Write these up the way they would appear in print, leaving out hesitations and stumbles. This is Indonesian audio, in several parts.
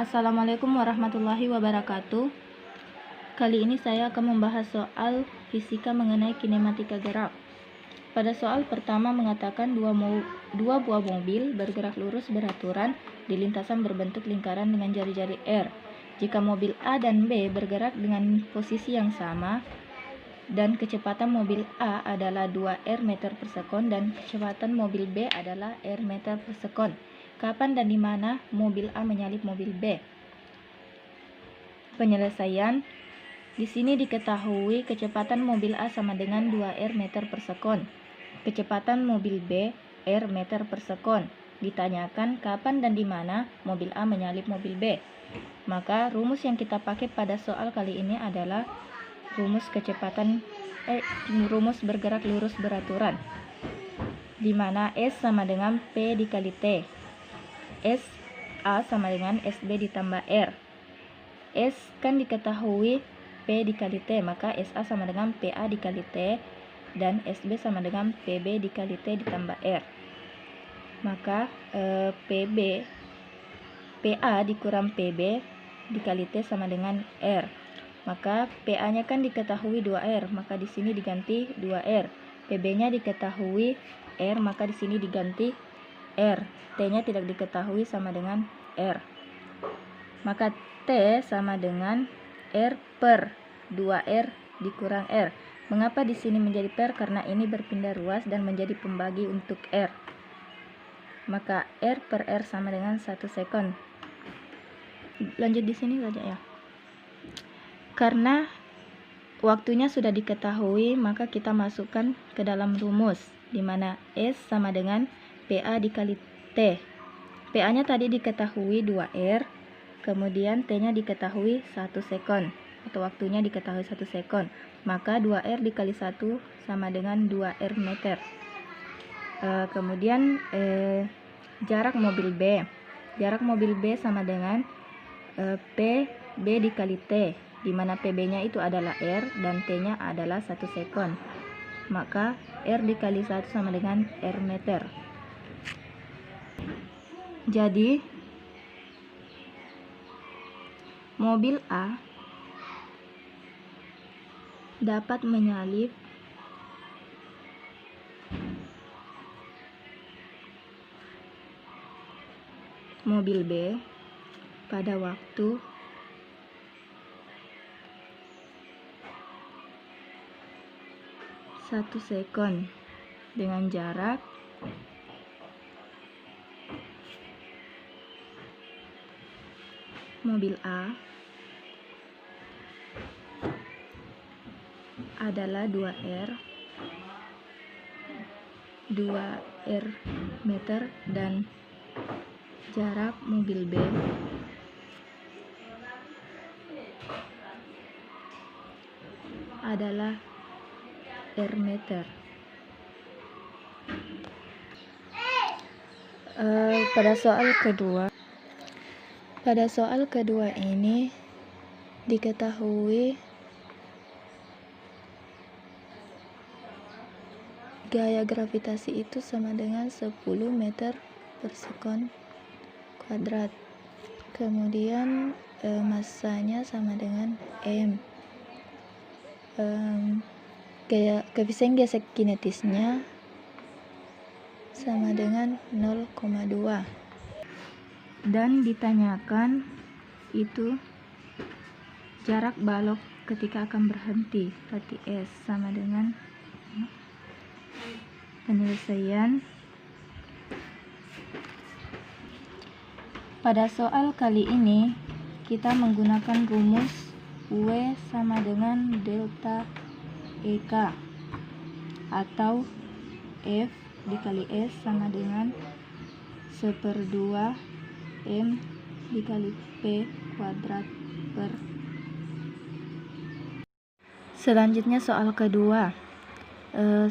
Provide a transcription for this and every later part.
Assalamualaikum warahmatullahi wabarakatuh. Kali ini saya akan membahas soal fisika mengenai kinematika gerak. Pada soal pertama mengatakan dua buah mobil bergerak lurus beraturan di lintasan berbentuk lingkaran dengan jari-jari R. Jika mobil A dan B bergerak dengan posisi yang sama dan kecepatan mobil A adalah 2 R meter per sekon dan kecepatan mobil B adalah R meter per sekon, kapan dan di mana mobil A menyalip mobil B? Penyelesaian. Di sini diketahui kecepatan mobil A sama dengan 2 R meter per sekon. Kecepatan mobil B R meter per sekon. Ditanyakan kapan dan di mana mobil A menyalip mobil B. Maka rumus yang kita pakai pada soal kali ini adalah rumus bergerak lurus beraturan, di mana S sama dengan P dikali T. S A sama dengan SB ditambah R. S kan diketahui P dikali T, maka SA sama dengan PA dikali T, dan SB sama dengan PB dikali T ditambah R. Maka PA dikurang PB dikali T sama dengan R. Maka PA-nya kan diketahui 2R, maka di sini diganti 2R. PB-nya diketahui R, maka di sini diganti R. T-nya tidak diketahui sama dengan R. Maka T sama dengan R per 2R dikurang R. Mengapa di sini menjadi per? Karena ini berpindah ruas dan menjadi pembagi untuk R. Maka R per R sama dengan 1 sekon. Lanjut di sini saja ya. Karena waktunya sudah diketahui, maka kita masukkan ke dalam rumus, di mana S sama dengan PA dikali T. PA-nya tadi diketahui 2R, kemudian T-nya diketahui 1 sekon, atau waktunya diketahui 1 sekon. Maka 2R dikali 1 sama dengan 2R meter. Kemudian jarak mobil B. Jarak mobil B sama dengan PB dikali T, di mana PB-nya itu adalah R dan T-nya adalah 1 sekon. Maka R dikali 1 sama dengan R meter. Jadi mobil A dapat menyalip mobil B pada waktu 1 sekon dengan jarak mobil A adalah 2R meter dan jarak mobil B adalah R meter. Pada soal kedua ini diketahui gaya gravitasi itu sama dengan 10 meter per sekon kuadrat. Kemudian massanya sama dengan M. Koefisien gesek kinetisnya sama dengan 0,2. Dan ditanyakan itu jarak balok ketika akan berhenti, berarti S sama dengan penyelesaian. Pada soal kali ini kita menggunakan rumus W sama dengan delta EK, atau F dikali S sama dengan 1/2 M dikali P kuadrat per. Selanjutnya soal kedua.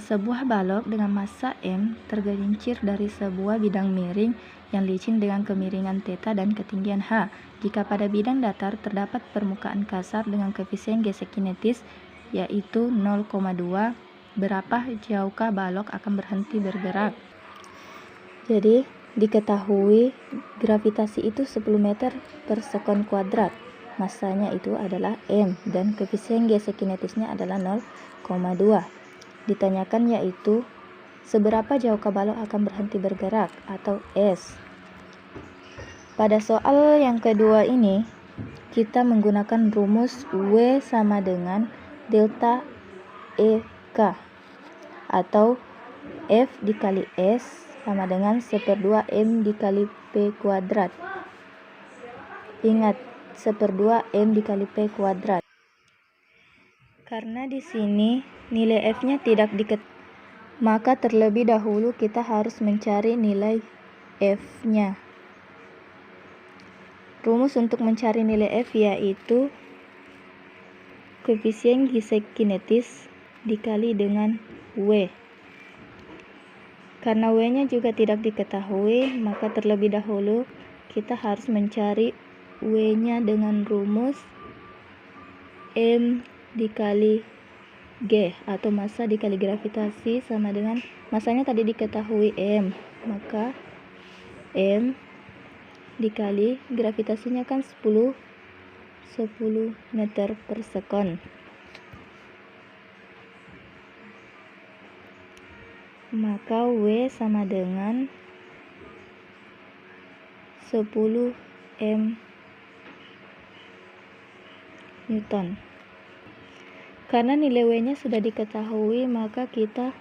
Sebuah balok dengan massa M tergelincir dari sebuah bidang miring yang licin dengan kemiringan θ dan ketinggian H. Jika pada bidang datar terdapat permukaan kasar dengan koefisien gesek kinetis yaitu 0,2, berapa jauhkah balok akan berhenti bergerak? Jadi Diketahui gravitasi itu 10 meter per sekon kuadrat. Masanya itu adalah M dan koefisien geokinetisnya adalah 0,2. Ditanyakan yaitu seberapa jauhkah balok akan berhenti bergerak atau S. Pada soal yang kedua ini kita menggunakan rumus W sama dengan delta EK atau F dikali S sama dengan 1/2 M dikali P kuadrat. Ingat, 1/2 M dikali P kuadrat. Karena di sini nilai F-nya tidak diketahui, maka terlebih dahulu kita harus mencari nilai F-nya. Rumus untuk mencari nilai F yaitu koefisien geokinetis dikali dengan W. Karena W-nya juga tidak diketahui, maka terlebih dahulu kita harus mencari W-nya dengan rumus M dikali G atau massa dikali gravitasi sama dengan masanya tadi diketahui M, maka M dikali gravitasinya kan 10 meter per sekon. Maka W sama dengan 10 M Newton. Karena nilai W-nya sudah diketahui, maka kita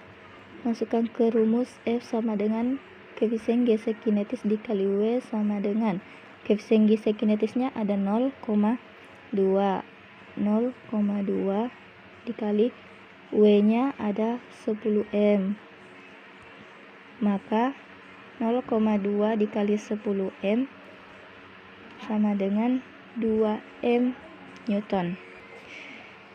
masukkan ke rumus F sama dengan koefisien geokinetis dikali W sama dengan koefisien geokinetisnya ada 0,2 dikali W-nya ada 10 M. Maka 0,2 dikali 10 M sama dengan 2 M Newton.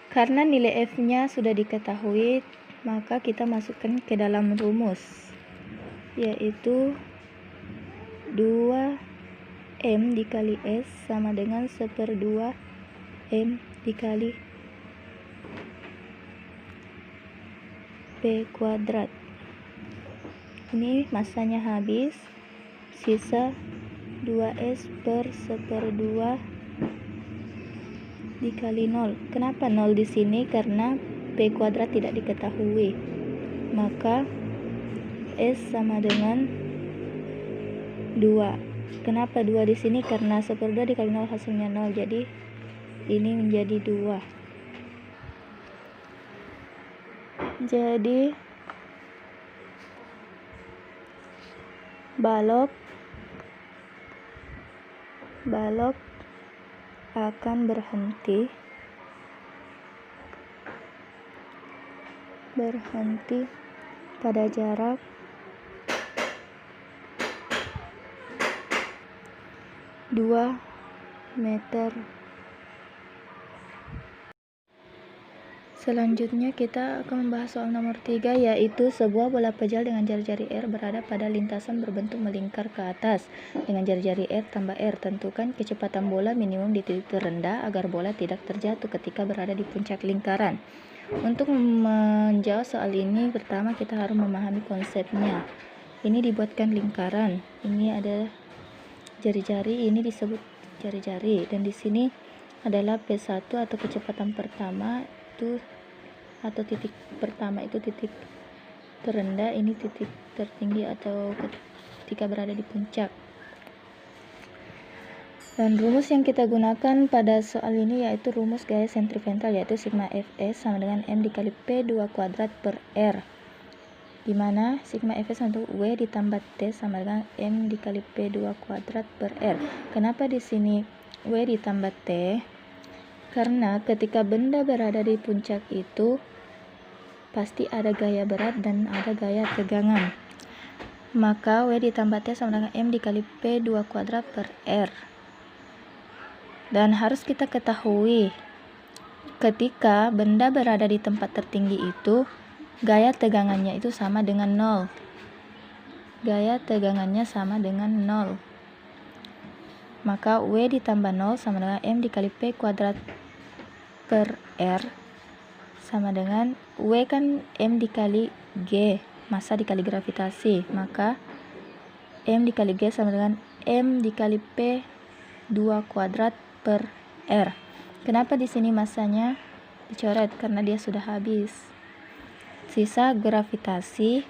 Karena nilai F-nya sudah diketahui, maka kita masukkan ke dalam rumus, yaitu 2 M dikali S sama dengan 1/2 M dikali P kuadrat. Ini masanya habis, sisa 2S per 1/2 dikali 0. Kenapa 0 di sini? Karena P kuadrat tidak diketahui. Maka S sama dengan 2. Kenapa 2 di sini? Karena 1/2 dikali 0 hasilnya 0. Jadi ini menjadi 2. Jadi balok akan berhenti pada jarak 2 meter. Selanjutnya kita akan membahas soal nomor 3, yaitu sebuah bola pejal dengan jari-jari R berada pada lintasan berbentuk melingkar ke atas dengan jari-jari R tambah R. Tentukan kecepatan bola minimum di titik terendah agar bola tidak terjatuh ketika berada di puncak lingkaran. Untuk menjawab soal ini, pertama kita harus memahami konsepnya. Ini dibuatkan lingkaran, ini ada jari-jari, ini disebut jari-jari, dan di sini adalah P1 atau kecepatan pertama itu, atau titik pertama itu titik terendah, ini titik tertinggi atau ketika berada di puncak. Dan rumus yang kita gunakan pada soal ini yaitu rumus gaya sentripetal, yaitu sigma Fs sama dengan M dikali P2 kuadrat per R, dimana sigma Fs untuk W ditambah T sama dengan M dikali P2 kuadrat per R. Kenapa di sini W ditambah T? Karena ketika benda berada di puncak itu pasti ada gaya berat dan ada gaya tegangan. Maka W ditambah T sama dengan M dikali P2 kuadrat per R. Dan harus kita ketahui, ketika benda berada di tempat tertinggi itu, gaya tegangannya itu sama dengan 0. Gaya tegangannya sama dengan 0. Maka W ditambah 0 sama dengan M dikali P kuadrat per R sama dengan W kan M dikali G, massa dikali gravitasi, maka M dikali G sama dengan M dikali P 2 kuadrat per R. Kenapa di sini masanya dicoret? Karena dia sudah habis. Sisa gravitasi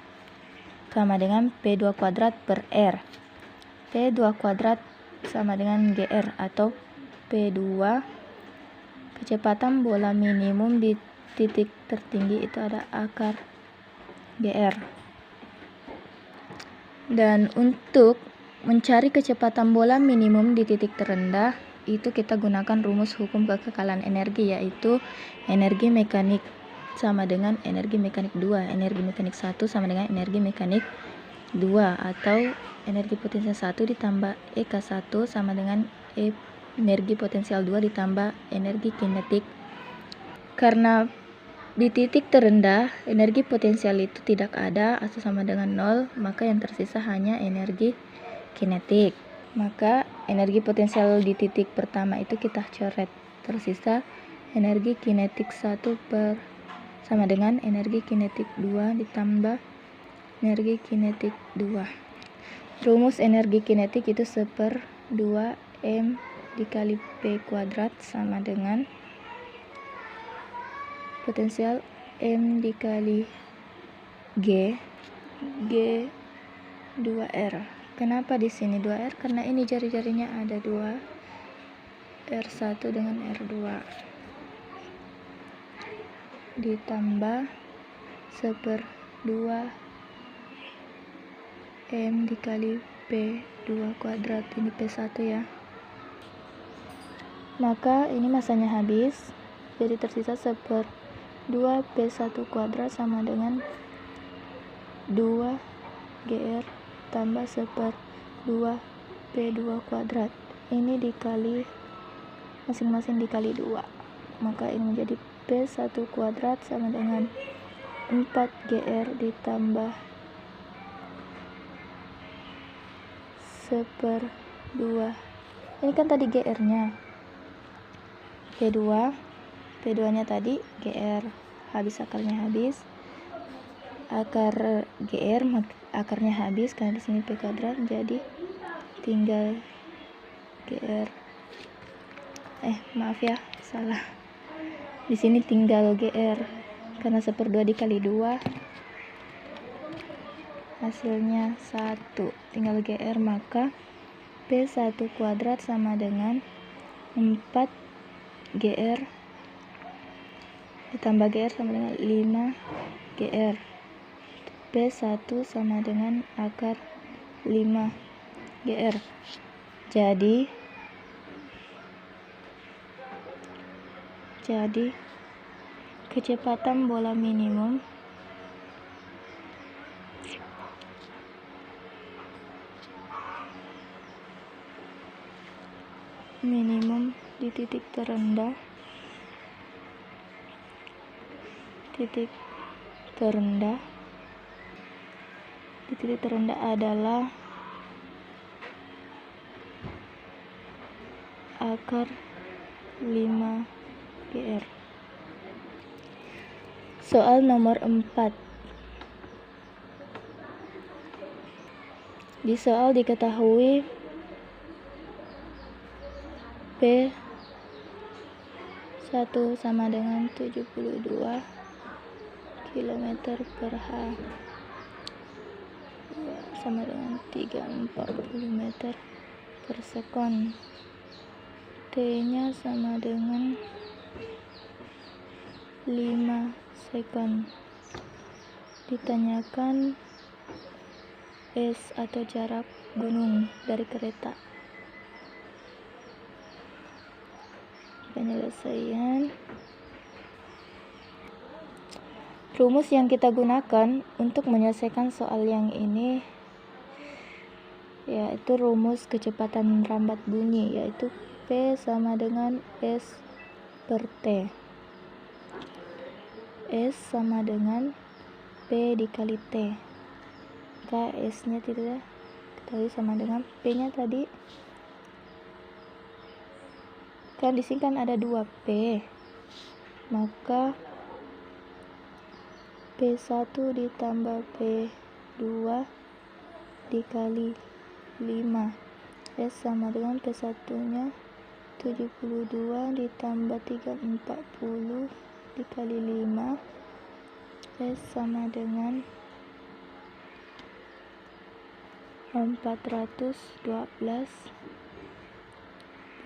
sama dengan P2 kuadrat per R. P2 kuadrat sama dengan GR atau P2. Kecepatan bola minimum di titik tertinggi itu ada akar GR. Dan untuk mencari kecepatan bola minimum di titik terendah, itu kita gunakan rumus hukum kekekalan energi, yaitu energi mekanik sama dengan energi mekanik 2, energi mekanik 1 sama dengan energi mekanik 2, atau energi potensial 1 ditambah EK1 sama dengan energi potensial 2 ditambah energi kinetik. Karena di titik terendah energi potensial itu tidak ada atau sama dengan 0, maka yang tersisa hanya energi kinetik. Maka energi potensial di titik pertama itu kita coret. Tersisa energi kinetik 1 sama dengan energi kinetik 2 ditambah energi kinetik 2. Rumus energi kinetik itu 1/2 M dikali P kuadrat sama dengan potensial M dikali G 2R. Kenapa di sini 2R? Karena ini jari-jarinya ada 2, R1 dengan R2 ditambah 1/2 M dikali P2 kuadrat, ini P1 ya. Maka ini masanya habis, jadi tersisa 1/2 P1 kuadrat sama dengan 2 GR tambah 1/2 P2 kuadrat. Ini dikali masing-masing dikali 2, maka ini menjadi P1 kuadrat sama dengan 4 GR ditambah 1/2. Ini kan tadi GR nya P2 nya tadi GR, habis akarnya habis, akar GR akarnya habis karena di sini P kuadrat, jadi tinggal GR. Maaf ya, salah. Di sini tinggal GR karena 1/2 dikali 2 hasilnya 1, tinggal GR, maka P1 kuadrat sama dengan 4 GR ditambah GR sama dengan 5 GR. P1 sama dengan akar 5 GR. Jadi kecepatan bola minimum di titik terendah adalah akar 5 GR. Soal nomor 4. Di soal diketahui P1 sama dengan 72 km/h sama dengan 340 meter per sekon. T nya sama dengan 5 sekon. Ditanyakan S atau jarak gunung dari kereta. Penyelesaian. Rumus yang kita gunakan untuk menyelesaikan soal yang ini yaitu rumus kecepatan rambat bunyi, yaitu P sama dengan S per T. S sama dengan P dikali T. Maka S nya tidak ketahui sama dengan P nya tadi. Kan di sini kan ada 2P. Maka P1 ditambah P2 dikali S sama dengan P1 nya 72 ditambah 340 dikali 5, S sama dengan 412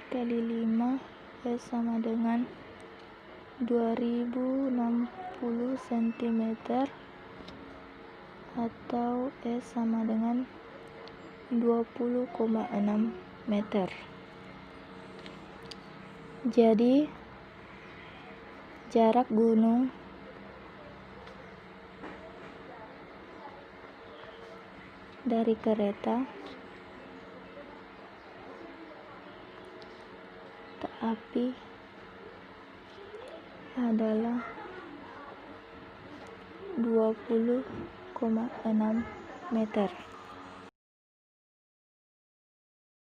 dikali 5, S sama dengan 2060 cm atau S sama dengan 20,6 meter. Jadi jarak gunung dari kereta api adalah 20,6 meter.